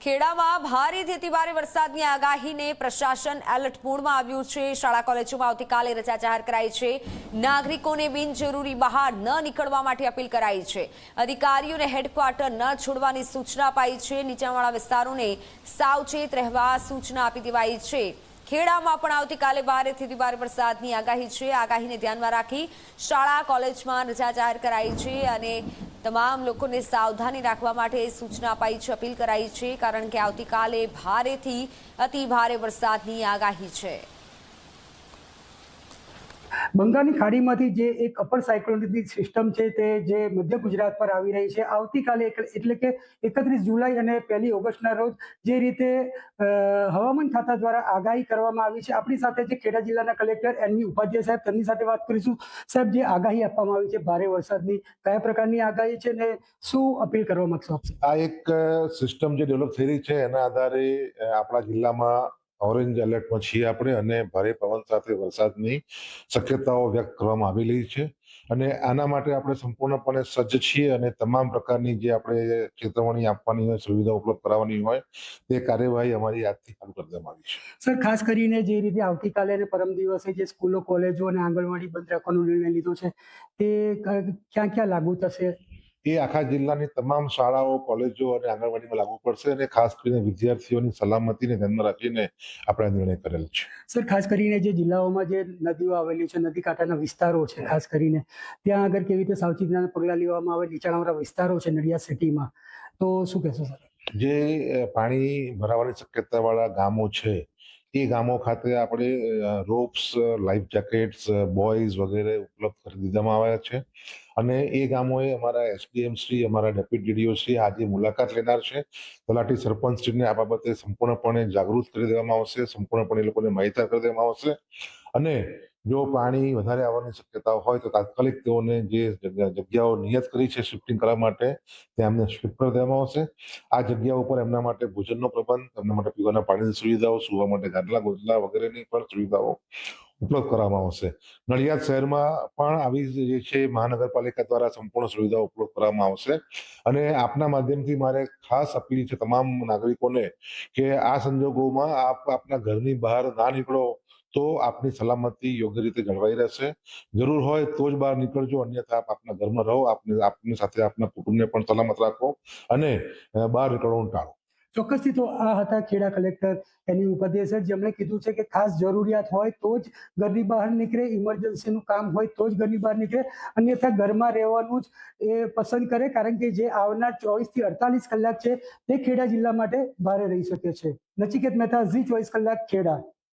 ખેડામાં ભારેથી અતિભારે વરસાદની આગાહીને પ્રશાસન એલર્ટ મોડમાં આવ્યું છે। શાળા કોલેજોમાં આવતીકાલે રજા જાહેર કરાઈ છે। નાગરિકોને બિનજરૂરી બહાર ન નીકળવા માટે અપીલ કરાઈ છે। અધિકારીઓને હેડક્વાર્ટર ન છોડવાની સૂચના અપાઈ છે। નીચાણવાળા વિસ્તારોને સાવચેત રહેવા સૂચના આપી દેવાઈ છે। ખેડામાં પણ આવતીકાલે ભારેથી અતિભારે વરસાદની આગાહી છે। આગાહીને ધ્યાનમાં રાખી શાળા કોલેજમાં રજા જાહેર કરાઈ છે અને તમામ લોકોને સાવધાની રાખવા માટે સૂચના અપાઈ છે, અપીલ કરાઈ છે, કારણ કે આવતીકાલે ભારેથી અતિ ભારે વરસાદની આગાહી છે। બંગાળની ખાડીમાંથી જે એક અપર સાયક્લોનિક સિસ્ટમ છે તે જે મધ્ય ગુજરાત પર આવી રહી છે, આવતીકાલે એટલે કે 31 જુલાઈ અને 1 ઓગસ્ટના રોજ જે રીતે હવામાન ખાતા દ્વારા આગાહી કરવામાં આવી છે। આપણી સાથે જે ખેડા જિલ્લાના કલેક્ટર એનવી ઉપાધ્યાય સાહેબ, તેમની સાથે વાત કરીશું। સાહેબ, જે આગાહી આપવામાં આવી છે ભારે વરસાદની, કયા પ્રકારની આગાહી છે ને શું અપીલ કરવા માંગશો આપ? આ એક સિસ્ટમ જે ડેવલપ થઈ રહી છે એના આધારે આપણા જિલ્લામાં ઓરેન્જ એલર્ટમાં છીએ આપણે, અને ભારે પવન સાથે વરસાદની શક્યતાઓ વ્યક્ત કરવામાં આવી રહી છે। અને આના માટે આપણે સંપૂર્ણપણે સજ્જ છીએ અને તમામ પ્રકારની જે આપણે ચેતવણી આપવાની હોય, સુવિધા ઉપલબ્ધ કરાવવાની હોય, તે કાર્યવાહી અમારી આજથી ચાલુ કરી દેવામાં આવી છે। સર, ખાસ કરીને જે રીતે આવતીકાલે અને પરમ દિવસે જે સ્કૂલો, કોલેજો અને આંગણવાડી બંધ રાખવાનો નિર્ણય લીધો છે તે ક્યાં ક્યાં લાગુ થશે? એ આખા જિલ્લાની તમામ શાળાઓ, કોલેજો અને આંગણવાડીમાં લાગુ પડશે, અને ખાસ કરીને વિદ્યાર્થીઓની સલામતીને ધ્યાનમાં રાખીને આપણે નિર્ણય કરેલ છે। સર, ખાસ કરીને જે જિલ્લાઓમાં જે નદીઓ આવેલી છે, નદી કાંઠાના વિસ્તારો છે, ખાસ કરીને ત્યાં આગળ કેવી રીતે સાવચેતીના પગલાં લેવામાં આવે? નીચાણવાળા વિસ્તારો છે નડિયાદ સિટીમાં, તો શું કહેશો સર? જે પાણી ભરાવાની શક્યતાવાળા ગામો છે એ ગામો ખાતે આપણે રોપ્સ, લાઈફ જેકેટ્સ, બોયઝ વગેરે ઉપલબ્ધ કરી દેવામાં આવ્યા છે। અને એ ગામોએ અમારા એસડીએમ શ્રી, અમારા ડેપ્યુટી ડીડીઓ શ્રી આજે મુલાકાત લેનાર છે। તલાટી સરપંચ શ્રીને આ બાબતે સંપૂર્ણપણે જાગૃત કરી દેવામાં આવશે, સંપૂર્ણપણે એ લોકોને માહિતગાર કરી દેવામાં આવશે। અને જો પાણી વધારે આવવાની શક્યતાઓ હોય તો તાત્કાલિક તેઓને જે જગ્યાઓ નિયત કરી છે શિફ્ટિંગ કરવા માટે, ત્યાં એમને શિફ્ટ કરી દેવામાં આવશે। આ જગ્યા ઉપર એમના માટે ભોજનનો પ્રબંધ, એમના માટે પીવાના પાણીની સુવિધાઓ, સુવા માટે ગાદલા ગોદલા વગેરેની પણ સુવિધાઓ ઉપલબ્ધ કરવામાં આવશે। નડિયાદ શહેરમાં પણ આવી જે છે મહાનગરપાલિકા દ્વારા સંપૂર્ણ સુવિધાઓ ઉપલબ્ધ કરવામાં આવશે। અને આપના માધ્યમથી મારે ખાસ અપીલ છે તમામ નાગરિકોને કે આ સંજોગોમાં આપ આપના ઘરની બહાર ના નીકળો તો આપની સલામતી યોગ્ય રીતે જળવાઈ રહેશે। જરૂર હોય તો જ બહાર નીકળજો, અન્યથા આપ આપના ઘરમાં રહો, આપની સાથે આપના કુટુંબને પણ સલામત રાખો અને બહાર નીકળવાનું ટાળો। ચોક્કસથી તો આ હતા ખેડા કલેક્ટર એની ઉપાધ્યાય સર, જેમણે કીધું છે કે ખાસ જરૂરિયાત હોય તો જ ઘરની બહાર નીકળે, ઇમરજન્સીનું કામ હોય તો જ ઘરની બહાર નીકળે, અન્યથા ઘરમાં રહેવાનું જ એ પસંદ કરે, કારણ કે જે આવનાર 24 થી 48 કલાક છે તે ખેડા જિલ્લા માટે ભારે રહી શકે છે। નચિકેત મહેતા, ઝી 24 કલાક, ખેડા।